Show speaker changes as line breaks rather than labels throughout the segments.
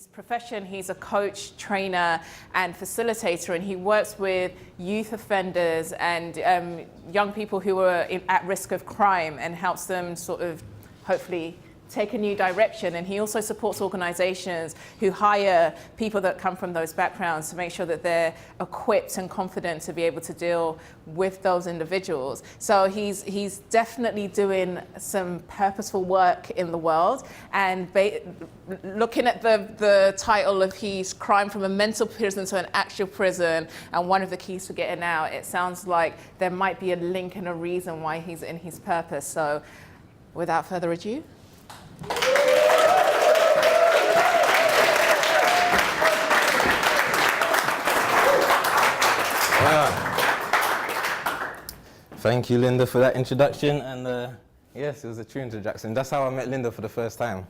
his profession, he's a coach, trainer, and facilitator, and he works with youth offenders and young people who are at risk of crime and helps them sort of hopefully take a new direction. And he also supports organizations who hire people that come from those backgrounds to make sure that they're equipped and confident to be able to deal with those individuals. So he's definitely doing some purposeful work in the world. And looking at the title of his crime from a mental prison to an actual prison, and one of the keys to getting out, it sounds like there might be a link and a reason why he's in his purpose. So without further ado,
thank you, Linda, for that introduction. And yes, it was a true introduction. That's how I met Linda for the first time.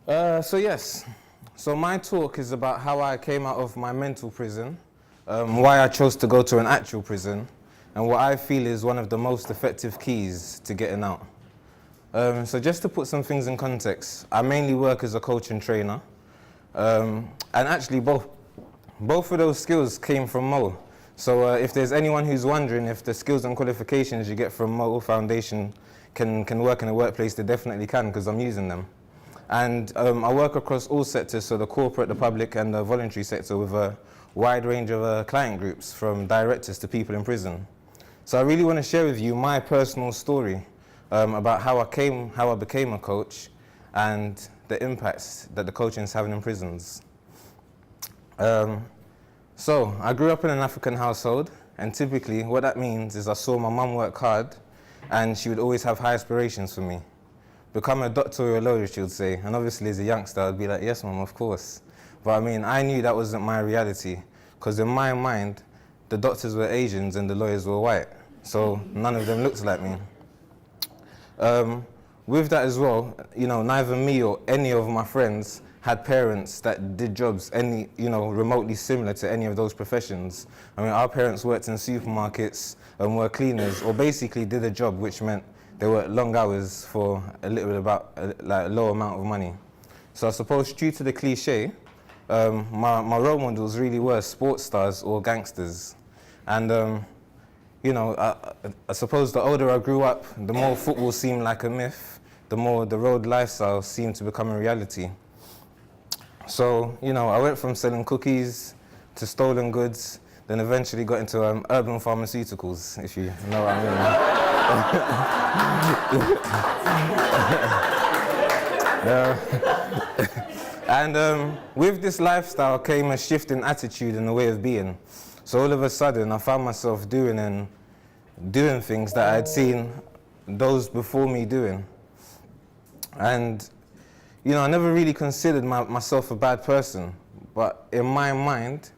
So my talk is about how I came out of my mental prison, why I chose to go to an actual prison, and what I feel is one of the most effective keys to getting out. So just to put some things in context, I mainly work as a coach and trainer. And actually both of those skills came from Mo. So if there's anyone who's wondering if the skills and qualifications you get from Mo Foundation can work in a workplace, they definitely can, because I'm using them. And I work across all sectors, so the corporate, the public, and the voluntary sector, with a wide range of client groups, from directors to people in prison. So I really want to share with you my personal story about how I became a coach, and the impacts that the coaching is having in prisons. So I grew up in an African household, and typically what that means is I saw my mum work hard, and she would always have high aspirations for me. Become a doctor or a lawyer, she would say, and obviously as a youngster I'd be like, yes mum, of course. But I mean, I knew that wasn't my reality, because in my mind the doctors were Asians and the lawyers were white, so none of them looked like me. With that as well, neither me or any of my friends had parents that did jobs remotely similar to any of those professions. I mean, our parents worked in supermarkets and were cleaners, or basically did a job which meant they worked long hours for a low amount of money. So I suppose, true to the cliche, my role models really were sports stars or gangsters. And I suppose the older I grew up, the more football seemed like a myth, the more the road lifestyle seemed to become a reality. So, I went from selling cookies to stolen goods, then eventually got into urban pharmaceuticals, if you know what I mean. And with this lifestyle came a shift in attitude and a way of being. So all of a sudden, I found myself doing things that I had seen those before me doing. And, I never really considered myself a bad person, but in my mind,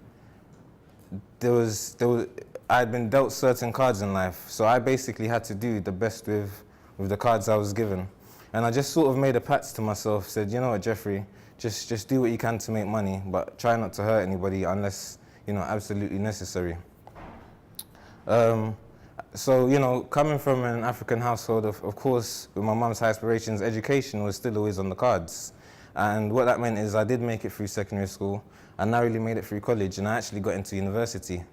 I had been dealt certain cards in life, so I basically had to do the best with the cards I was given. And I just sort of made a pact to myself, said, you know what, Jeffrey, just do what you can to make money, but try not to hurt anybody unless, absolutely necessary. So, coming from an African household, of course, with my mum's high aspirations, education was still always on the cards. And what that meant is I did make it through secondary school, I narrowly made it through college, and I actually got into university.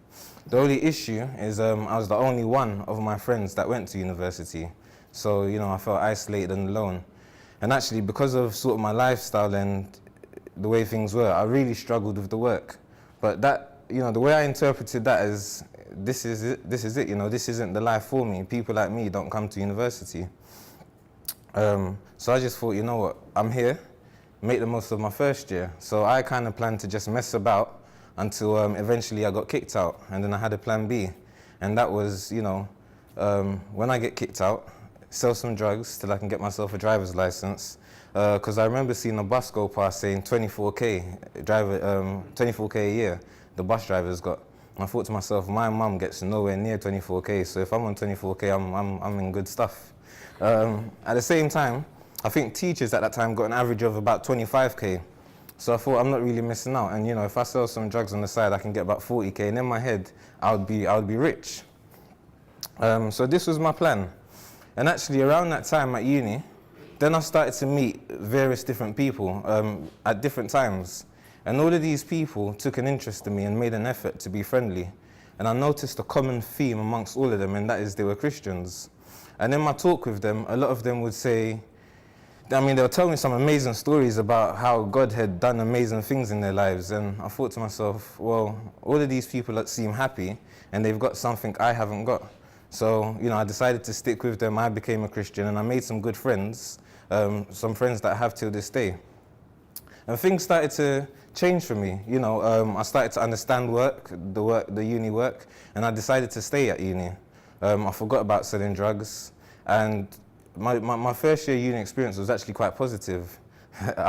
The only issue is I was the only one of my friends that went to university. So, I felt isolated and alone. And actually, because of sort of my lifestyle and the way things were, I really struggled with the work. But that, the way I interpreted that is, this is it, this isn't the life for me. People like me don't come to university. So I just thought, you know what, I'm here, make the most of my first year. So I kind of planned to just mess about until eventually I got kicked out, and then I had a plan B. And that was, when I get kicked out, sell some drugs till I can get myself a driver's license. Because I remember seeing a bus go past saying 24K, 24K a year, the bus drivers got. And I thought to myself, my mum gets nowhere near 24K, so if I'm on 24K, I'm in good stuff. At the same time, I think teachers at that time got an average of about 25K. So I thought, I'm not really missing out. And if I sell some drugs on the side, I can get about 40K. And in my head, I would be rich. So this was my plan. And actually, around that time at uni, then I started to meet various different people at different times. And all of these people took an interest in me and made an effort to be friendly. And I noticed a common theme amongst all of them, and that is they were Christians. And in my talk with them, a lot of them would say, they would tell me some amazing stories about how God had done amazing things in their lives. And I thought to myself, well, all of these people that seem happy, and they've got something I haven't got. So, I decided to stick with them. I became a Christian, and I made some good friends, some friends that I have till this day. And things started to change for me. I started to understand the uni work, and I decided to stay at uni. I forgot about selling drugs, and my first year uni experience was actually quite positive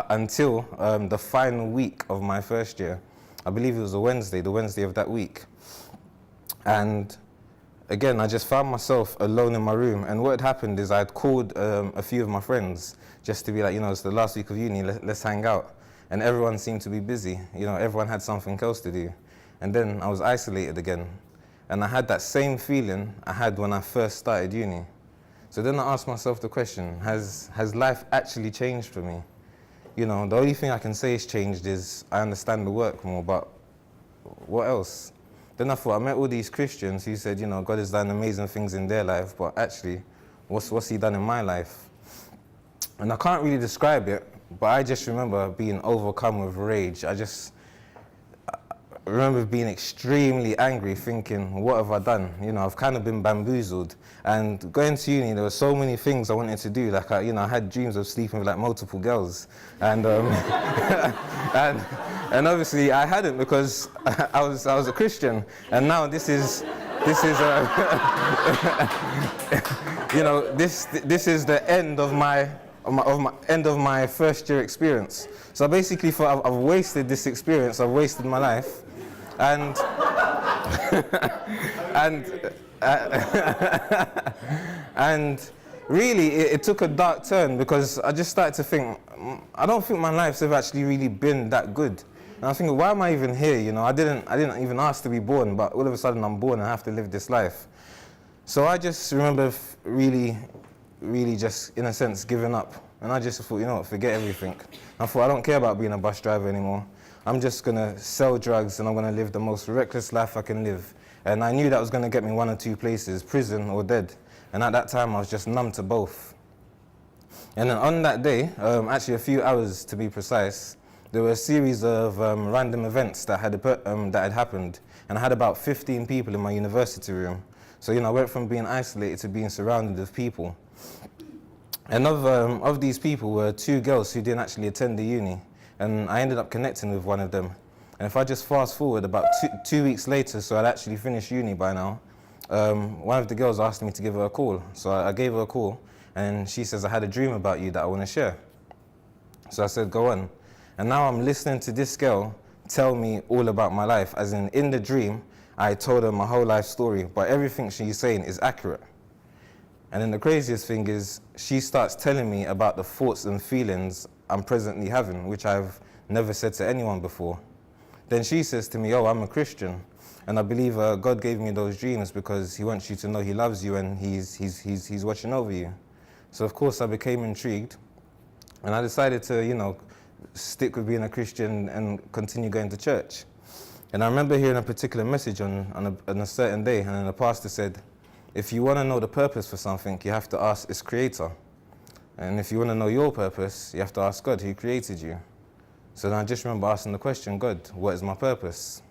until the final week of my first year. I believe it was the Wednesday of that week. And again, I just found myself alone in my room, and what had happened is I had called a few of my friends just to be like, it's the last week of uni, let's hang out. And everyone seemed to be busy. Everyone had something else to do. And then I was isolated again. And I had that same feeling I had when I first started uni. So then I asked myself the question, has life actually changed for me? The only thing I can say has changed is I understand the work more, but what else? Then I thought, I met all these Christians who said, God has done amazing things in their life, but actually, what's he done in my life? And I can't really describe it, but I just remember being overcome with rage. I remember being extremely angry, thinking, what have I done? I've kind of been bamboozled. And going to uni, there were so many things I wanted to do. Like, I had dreams of sleeping with like multiple girls. And, and obviously I hadn't, because I was a Christian. And now this is this is the end of my first year experience. So I basically thought I've wasted this experience, I've wasted my life, and and really it took a dark turn, because I just started to think, I don't think my life's ever actually really been that good. And I was thinking, why am I even here? I didn't even ask to be born, but all of a sudden I'm born and I have to live this life. So I just remember really just, in a sense, giving up. And I just thought, forget everything. I thought, I don't care about being a bus driver anymore. I'm just going to sell drugs, and I'm going to live the most reckless life I can live. And I knew that was going to get me one or two places, prison or dead. And at that time, I was just numb to both. And then on that day, actually a few hours to be precise, there were a series of random events that had happened. And I had about 15 people in my university room. So, I went from being isolated to being surrounded with people. And of these people were two girls who didn't actually attend the uni. And I ended up connecting with one of them. And if I just fast forward about two weeks later, so I'd actually finished uni by now, one of the girls asked me to give her a call. So I gave her a call, and she says, I had a dream about you that I want to share. So I said, go on. And now I'm listening to this girl tell me all about my life. As in the dream, I told her my whole life story, but everything she's saying is accurate. And then the craziest thing is, she starts telling me about the thoughts and feelings I'm presently having, which I've never said to anyone before. Then she says to me, I'm a Christian, and I believe God gave me those dreams because he wants you to know he loves you and he's watching over you. So of course I became intrigued, and I decided to, stick with being a Christian and continue going to church. And I remember hearing a particular message on a certain day, and then the pastor said, if you want to know the purpose for something, you have to ask its creator. And if you want to know your purpose, you have to ask God who created you. So then I just remember asking the question, God, what is my purpose?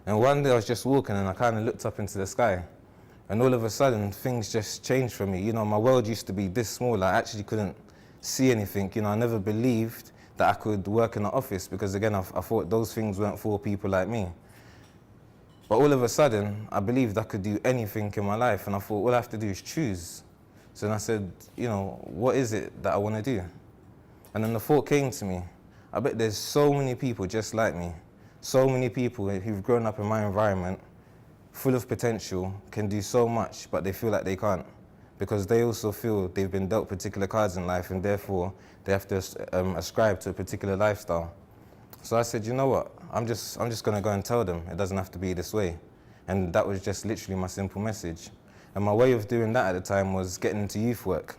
And one day I was just walking, and I kind of looked up into the sky. And all of a sudden, things just changed for me. My world used to be this small. I actually couldn't see anything. I never believed that I could work in an office, because again, I thought those things weren't for people like me. But all of a sudden, I believed I could do anything in my life, and I thought all I have to do is choose. So then I said, what is it that I want to do? And then the thought came to me, I bet there's so many people just like me, so many people who've grown up in my environment, full of potential, can do so much, but they feel like they can't, because they also feel they've been dealt particular cards in life, and therefore they have to ascribe to a particular lifestyle. So I said, you know what, I'm just going to go and tell them it doesn't have to be this way. And that was just literally my simple message. And my way of doing that at the time was getting into youth work.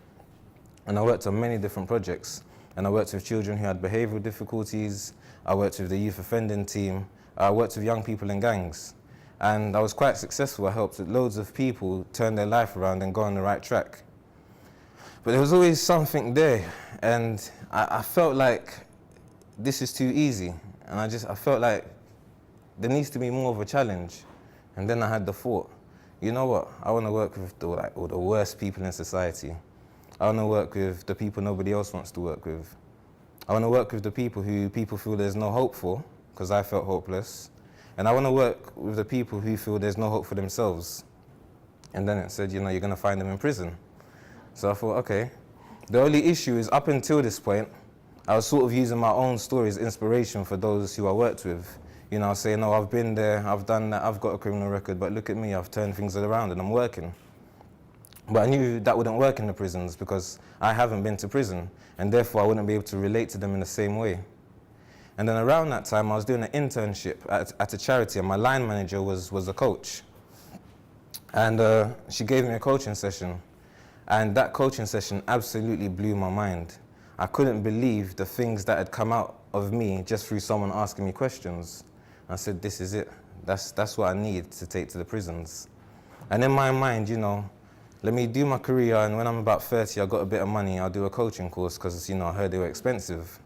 And I worked on many different projects. And I worked with children who had behavioural difficulties. I worked with the youth offending team. I worked with young people in gangs. And I was quite successful. I helped loads of people turn their life around and go on the right track. But there was always something there. And I felt like this is too easy. And I felt like there needs to be more of a challenge. And then I had the thought, you know what? I want to work with all the worst people in society. I want to work with the people nobody else wants to work with. I want to work with the people who people feel there's no hope for, because I felt hopeless. And I want to work with the people who feel there's no hope for themselves. And then it said, you know, you're going to find them in prison. So I thought, okay. The only issue is up until this point, I was sort of using my own story as inspiration for those who I worked with. You know, saying, oh, I've been there, I've done that, I've got a criminal record, but look at me, I've turned things around and I'm working. But I knew that wouldn't work in the prisons because I haven't been to prison, and therefore I wouldn't be able to relate to them in the same way. And then around that time, I was doing an internship at a charity, and my line manager was a coach. And she gave me a coaching session. And that coaching session absolutely blew my mind. I couldn't believe the things that had come out of me just through someone asking me questions. I said, this is it. That's what I need to take to the prisons. And in my mind, you know, let me do my career, and when I'm about 30, I've got a bit of money, I'll do a coaching course because, you know, I heard they were expensive.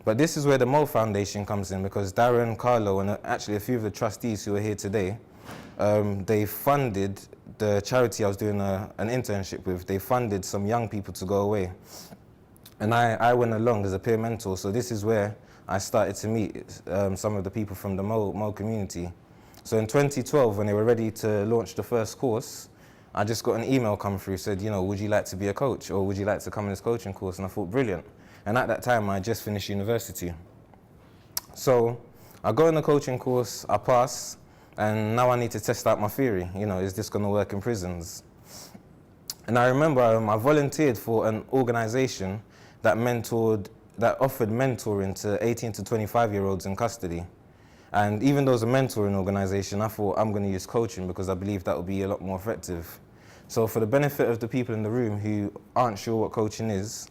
But this is where the Mo Foundation comes in, because Darren, Carlo, and actually a few of the trustees who are here today, they funded the charity I was doing an internship with. They funded some young people to go away. And I went along as a peer mentor, so this is where I started to meet some of the people from the Mo community. So in 2012, when they were ready to launch the first course, I just got an email come through, said, you know, would you like to be a coach, or would you like to come in this coaching course? And I thought, brilliant. And at that time, I just finished university. So I go in the coaching course, I pass, and now I need to test out my theory. You know, is this going to work in prisons? And I remember I volunteered for an organization that offered mentoring to 18 to 25-year-olds in custody. And even though it was a mentoring organization, I thought I'm going to use coaching because I believe that would be a lot more effective. So for the benefit of the people in the room who aren't sure what coaching is,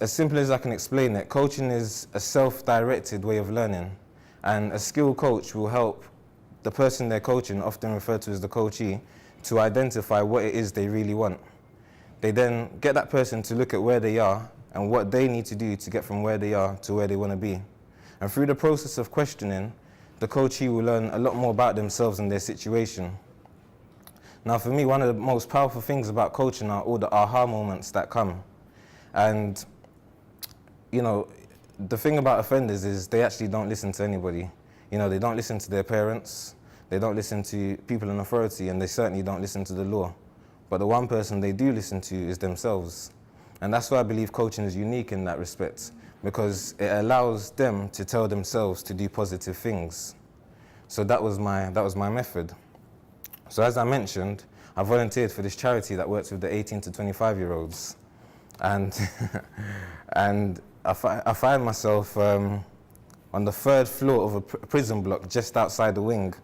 as simple as I can explain it, coaching is a self-directed way of learning. And a skilled coach will help the person they're coaching, often referred to as the coachee, to identify what it is they really want. They then get that person to look at where they are and what they need to do to get from where they are to where they want to be. And through the process of questioning, the coachee will learn a lot more about themselves and their situation. Now for me, one of the most powerful things about coaching are all the aha moments that come. And, you know, the thing about offenders is they actually don't listen to anybody. You know, they don't listen to their parents, they don't listen to people in authority, and they certainly don't listen to the law. But the one person they do listen to is themselves. And that's why I believe coaching is unique in that respect, because it allows them to tell themselves to do positive things. So that was my method. So as I mentioned, I volunteered for this charity that works with the 18 to 25-year-olds. And, and I find myself on the 3rd floor of a prison block just outside the wing.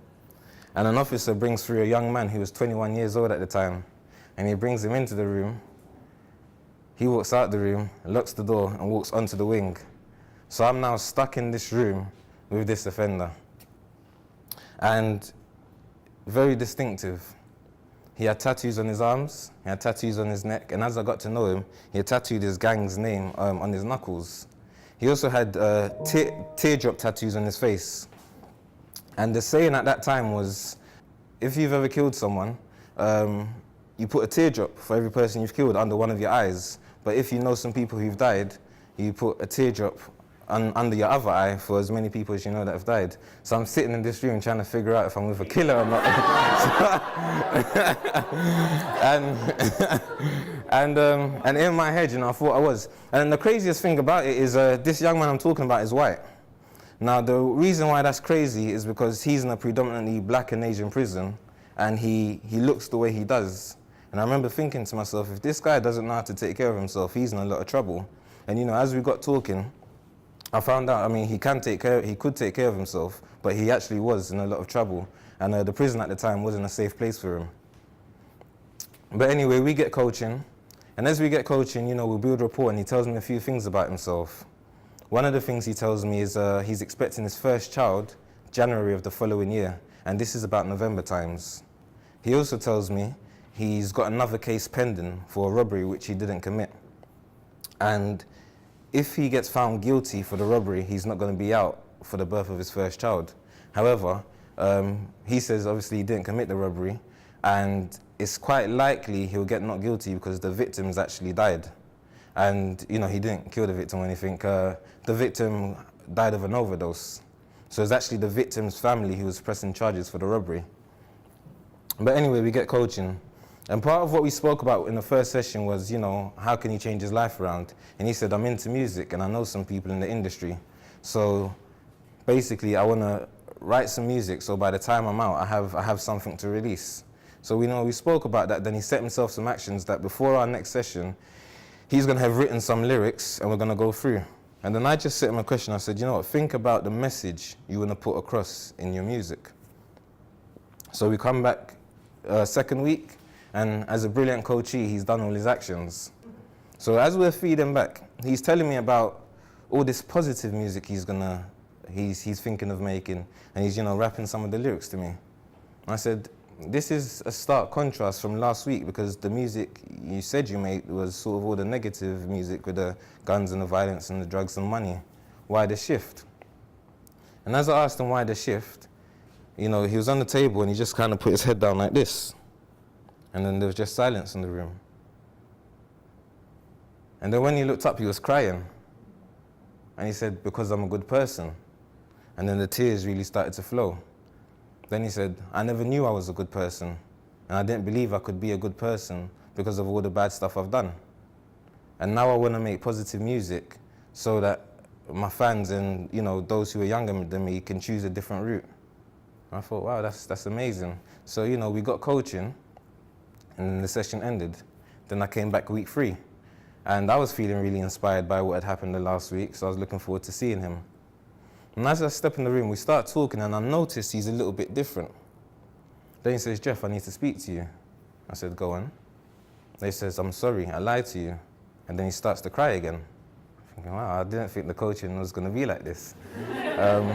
And an officer brings through a young man who was 21 years old at the time. And he brings him into the room. He walks out the room, locks the door, and walks onto the wing. So I'm now stuck in this room with this offender. And very distinctive. He had tattoos on his arms, he had tattoos on his neck, and as I got to know him, he had tattooed his gang's name on his knuckles. He also had teardrop tattoos on his face. And the saying at that time was, if you've ever killed someone, you put a teardrop for every person you've killed under one of your eyes. But if you know some people who've died, you put a teardrop under your other eye for as many people as you know that have died. So I'm sitting in this room trying to figure out if I'm with a killer or not. and in my head, you know, I thought I was. And the craziest thing about it is this young man I'm talking about is white. Now, the reason why that's crazy is because he's in a predominantly black and Asian prison, and he looks the way he does. And I remember thinking to myself, if this guy doesn't know how to take care of himself, he's in a lot of trouble. And, you know, as we got talking, I found out, I mean, he could take care of himself, but he actually was in a lot of trouble. And the prison at the time wasn't a safe place for him. But anyway, we get coaching. And as we get coaching, we build rapport, and he tells me a few things about himself. One of the things he tells me is he's expecting his first child January of the following year, and this is about November times. He also tells me he's got another case pending for a robbery which he didn't commit. And if he gets found guilty for the robbery, he's not going to be out for the birth of his first child. However, he says obviously he didn't commit the robbery, and it's quite likely he'll get not guilty because the victims actually died. And he didn't kill the victim or anything. The victim died of an overdose. So it's actually the victim's family who was pressing charges for the robbery. But anyway, we get coaching. And part of what we spoke about in the first session was, how can he change his life around? And he said, I'm into music and I know some people in the industry. So basically, I want to write some music so by the time I'm out, I have something to release. So we spoke about that. Then he set himself some actions that before our next session, he's going to have written some lyrics and we're going to go through. And then I just set him a question. I said, think about the message you want to put across in your music. So we come back second week, and as a brilliant coachee, he's done all his actions. So as we're feeding back, he's telling me about all this positive music he's thinking of making, and he's rapping some of the lyrics to me. And I said, this is a stark contrast from last week, because the music you said you made was sort of all the negative music with the guns and the violence and the drugs and money. Why the shift? And as I asked him why the shift, he was on the table and he just kind of put his head down like this. And then there was just silence in the room. And then when he looked up, he was crying. And he said, because I'm a good person. And then the tears really started to flow. Then he said, I never knew I was a good person, and I didn't believe I could be a good person because of all the bad stuff I've done. And now I want to make positive music so that my fans and those who are younger than me can choose a different route. And I thought, wow, that's amazing. So we got coaching, and then the session ended. Then I came back week 3, and I was feeling really inspired by what had happened the last week, so I was looking forward to seeing him. And as I step in the room, we start talking, and I notice he's a little bit different. Then he says, Jeff, I need to speak to you. I said, go on. Then he says, I'm sorry, I lied to you. And then he starts to cry again. Thinking, wow, I didn't think the coaching was going to be like this. And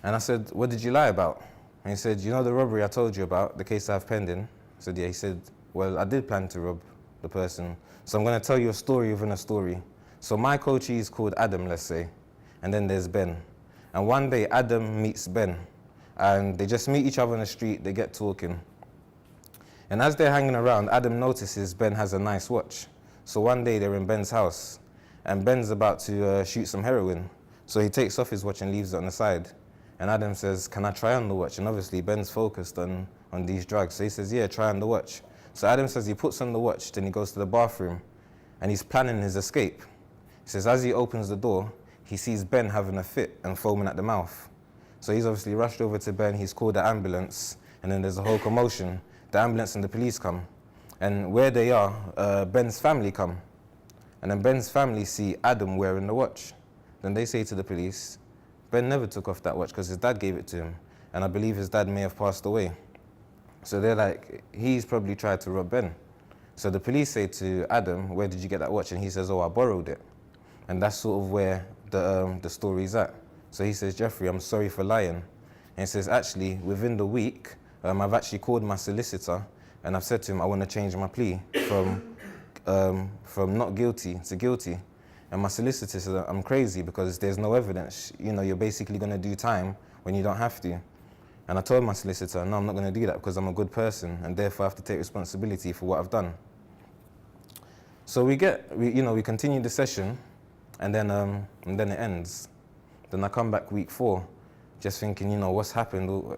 I said, what did you lie about? And he said, the robbery I told you about, the case I have pending? I said, yeah. He said, well, I did plan to rob the person. So I'm going to tell you a story within a story. So my coachee is called Adam, let's say. And then there's Ben. And one day, Adam meets Ben. And they just meet each other on the street, they get talking. And as they're hanging around, Adam notices Ben has a nice watch. So one day, they're in Ben's house. And Ben's about to shoot some heroin. So he takes off his watch and leaves it on the side. And Adam says, can I try on the watch? And obviously, Ben's focused on these drugs. So he says, yeah, try on the watch. So Adam says he puts on the watch, then he goes to the bathroom. And he's planning his escape. He says, as he opens the door, he sees Ben having a fit and foaming at the mouth. So he's obviously rushed over to Ben, he's called the ambulance, and then there's a whole commotion. The ambulance and the police come. And where they are, Ben's family come. And then Ben's family see Adam wearing the watch. Then they say to the police, Ben never took off that watch because his dad gave it to him. And I believe his dad may have passed away. So they're like, he's probably tried to rob Ben. So the police say to Adam, where did you get that watch? And he says, oh, I borrowed it. And that's sort of where the story's at. So he says, Jefrrey, I'm sorry for lying. And he says, actually, within the week, I've actually called my solicitor and I've said to him, I want to change my plea from not guilty to guilty. And my solicitor said, I'm crazy because there's no evidence. You're basically going to do time when you don't have to. And I told my solicitor, no, I'm not going to do that because I'm a good person and therefore I have to take responsibility for what I've done. So we continue the session. And then it ends. Then I come back week 4, just thinking, what's happened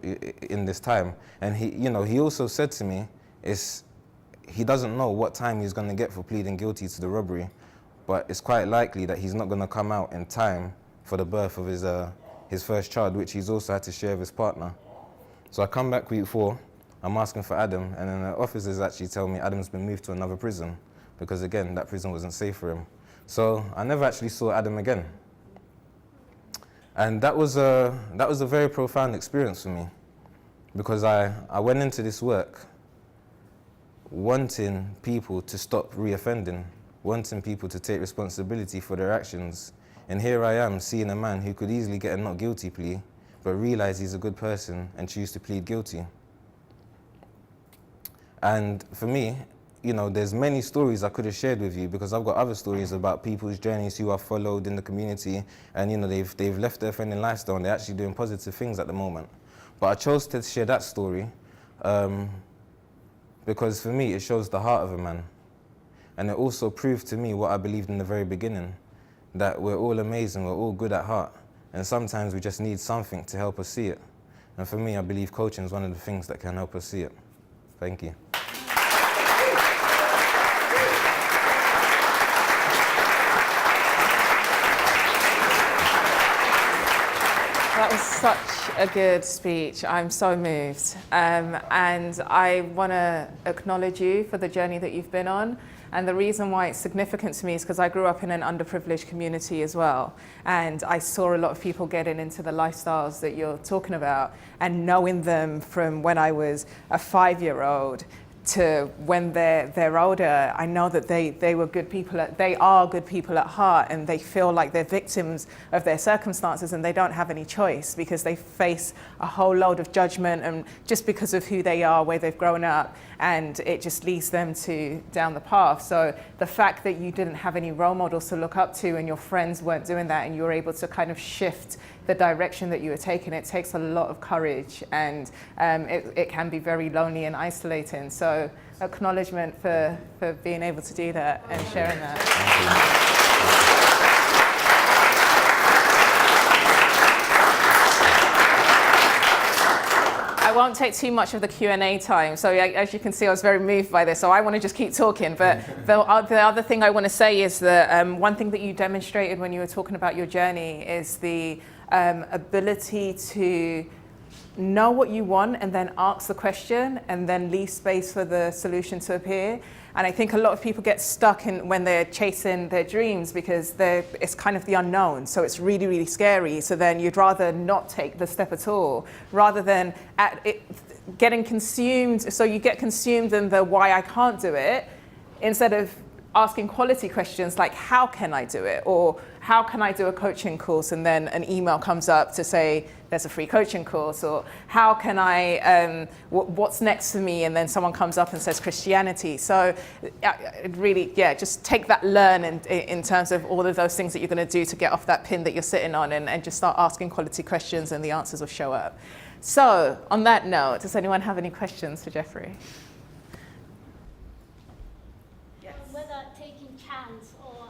in this time. And he also said to me, he doesn't know what time he's going to get for pleading guilty to the robbery, but it's quite likely that he's not going to come out in time for the birth of his first child, which he's also had to share with his partner. So I come back week 4, I'm asking for Adam, and then the officers actually tell me Adam's been moved to another prison, because again, that prison wasn't safe for him. So I never actually saw Adam again. And that was a very profound experience for me, because I went into this work wanting people to stop reoffending, wanting people to take responsibility for their actions. And here I am seeing a man who could easily get a not guilty plea, but realize he's a good person and choose to plead guilty. And for me, you know, there's many stories I could have shared with you, because I've got other stories about people's journeys who I've followed in the community, and you know, they've left their offending lifestyle and they're actually doing positive things at the moment. But I chose to share that story because for me, it shows the heart of a man. And it also proved to me what I believed in the very beginning, that we're all amazing, we're all good at heart, and sometimes we just need something to help us see it. And for me, I believe coaching is one of the things that can help us see it. Thank you.
That was such a good speech. I'm so moved. And I want to acknowledge you for the journey that you've been on. And the reason why it's significant to me is because I grew up in an underprivileged community as well. And I saw a lot of people getting into the lifestyles that you're talking about, and knowing them from when I was a 5-year-old to when they're older. I know that they were good people, they are good people at heart, and they feel like they're victims of their circumstances, and they don't have any choice because they face a whole load of judgment, and just because of who they are, where they've grown up, and it just leads them to down the path. So the fact that you didn't have any role models to look up to, and your friends weren't doing that, and you were able to kind of shift the direction that you were taking, it takes a lot of courage, and it can be very lonely and isolating. So acknowledgement for being able to do that and sharing that. I won't take too much of the Q&A time. So as you can see, I was very moved by this. So I want to just keep talking. But the other thing I want to say is that one thing that you demonstrated when you were talking about your journey is the ability to know what you want and then ask the question and then leave space for the solution to appear. And I think a lot of people get stuck in when they're chasing their dreams because it's kind of the unknown. So it's really, really scary. So then you'd rather not take the step at all, rather than getting consumed. So you get consumed in the why I can't do it, instead of asking quality questions like, how can I do it? Or how can I do a coaching course? And then an email comes up to say, there's a free coaching course. Or how can I, what's next for me? And then someone comes up and says Christianity. So really, just take that learn in terms of all of those things that you're going to do to get off that pin that you're sitting on, and just start asking quality questions, and the answers will show up. So on that note, does anyone have any questions for Jefrrey?
Whether taking chance or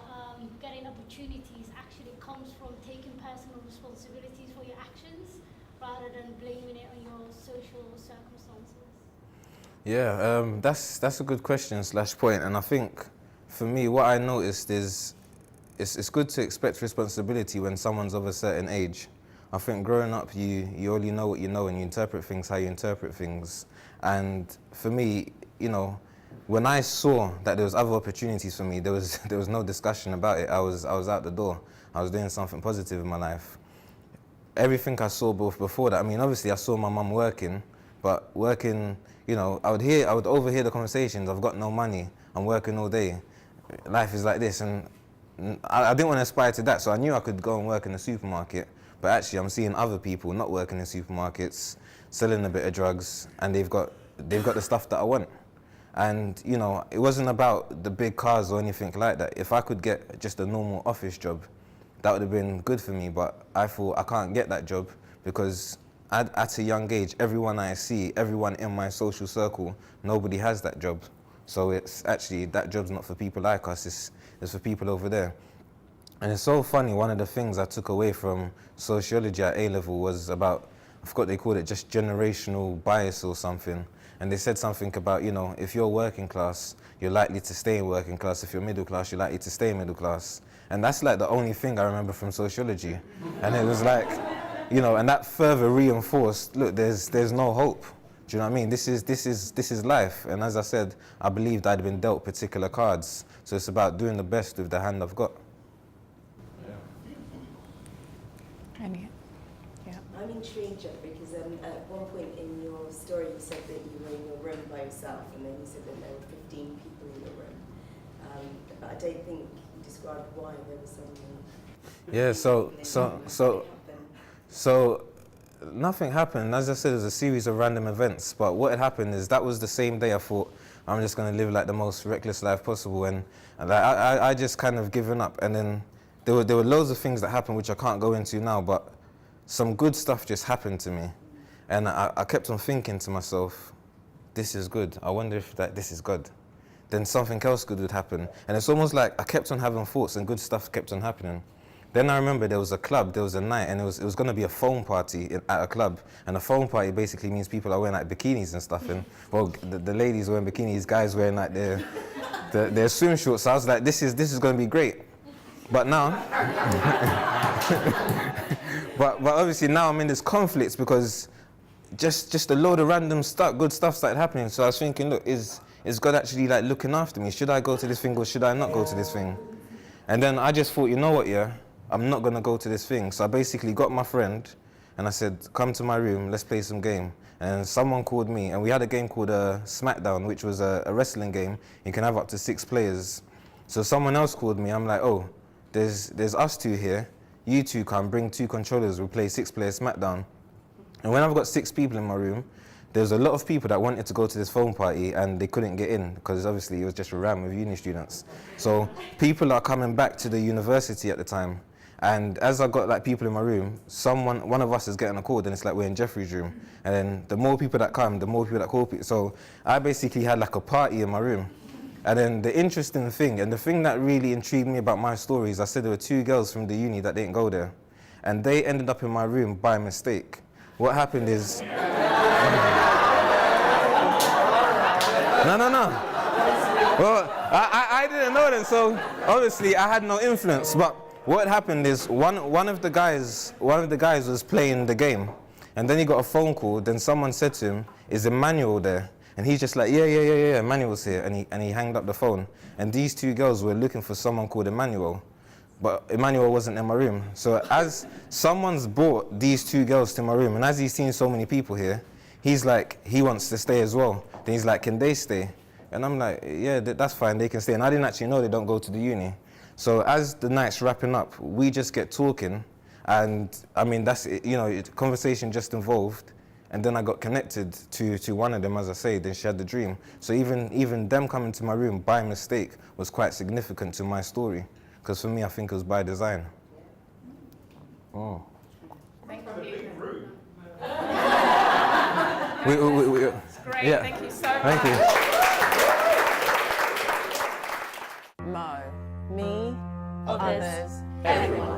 getting opportunities actually comes from taking personal responsibilities for your actions rather than blaming it on your social circumstances.
Yeah, that's a good question / point. And I think for me, what I noticed is it's good to expect responsibility when someone's of a certain age. I think growing up, you only know what you know, and you interpret things how you interpret things. And for me, you know, when I saw that there was other opportunities for me, there was no discussion about it. I was out the door. I was doing something positive in my life. Everything I saw before that, I mean, obviously I saw my mum working, but working, you know, I would overhear the conversations. I've got no money. I'm working all day. Life is like this, and I didn't want to aspire to that. So I knew I could go and work in the supermarket, but actually I'm seeing other people not working in supermarkets, selling a bit of drugs, and they've got the stuff that I want. And, you know, it wasn't about the big cars or anything like that. If I could get just a normal office job, that would have been good for me. But I thought I can't get that job because at a young age, everyone I see, everyone in my social circle, nobody has that job. So it's actually, that job's not for people like us, it's for people over there. And it's so funny, one of the things I took away from sociology at A-level was about, I forgot they called it, just generational bias or something. And they said something about, you know, if you're working class, you're likely to stay in working class. If you're middle class, you're likely to stay in middle class. And that's like the only thing I remember from sociology. And it was like, you know, and that further reinforced, look, there's no hope. Do you know what I mean? This is life. And as I said, I believed I'd been dealt particular cards. So it's about doing the best with the hand I've got.
I'm intrigued, Jefrrey, because at one point in your story you said that you were in your room by yourself, and then you said that there were I don't think you described why there was something.
Yeah, so nothing happened. As I said, it was a series of random events. But what had happened is that was the same day I thought I'm just going to live like the most reckless life possible, and like, I just kind of given up. And then there were loads of things that happened which I can't go into now, but some good stuff just happened to me, and I kept on thinking to myself, this is good. I wonder if this is God. Then something else good would happen, and it's almost like I kept on having thoughts, and good stuff kept on happening. Then I remember there was a club, there was a night, and it was going to be a foam party at a club. And a foam party basically means people are wearing like bikinis and stuff. And well, the ladies wearing bikinis, guys wearing like their swim shorts. So I was like, this is going to be great. But now, but obviously now I'm in this conflict because just a load of random stuff, good stuff started happening. So I was thinking, look, is God actually like looking after me? Should I go to this thing or should I not go to this thing? And then I just thought, you know what, yeah? I'm not gonna go to this thing. So I basically got my friend and I said, come to my room, let's play some game. And someone called me, and we had a game called Smackdown, which was a wrestling game. You can have up to 6 players. So someone else called me, I'm like, oh, there's us 2 here. You 2 can bring 2 controllers, we'll play 6-player Smackdown. And when I've got 6 people in my room, there's a lot of people that wanted to go to this phone party and they couldn't get in because obviously it was just around with uni students. So people are coming back to the university at the time. And as I got like people in my room, one of us is getting a call, and it's like we're in Jefrrey's room. And then the more people that come, the more people that call people. So I basically had like a party in my room. And then the interesting thing, and the thing that really intrigued me about my story is I said there were 2 girls from the uni that didn't go there. And they ended up in my room by mistake. What happened is... No. Well, I didn't know that, so obviously I had no influence. But what happened is one of the guys was playing the game, and then he got a phone call. Then someone said to him, "Is Emmanuel there?" And he's just like, yeah, Emmanuel's here. And he hanged up the phone. And these 2 girls were looking for someone called Emmanuel, but Emmanuel wasn't in my room. So as someone's brought these 2 girls to my room, and as he's seen so many people here, he's like, he wants to stay as well. Then he's like, can they stay? And I'm like, yeah, that's fine, they can stay. And I didn't actually know they don't go to the uni. So as the night's wrapping up, we just get talking. And I mean, that's it, you know, conversation just involved. And then I got connected to one of them, as I say, then she had the dream. So even them coming to my room by mistake was quite significant to my story. Because for me, I think it was by design. Oh.
Thank you.
It's
great,
yeah.
Thank you so much.
Thank you.
Mo, me,
Others,
everyone.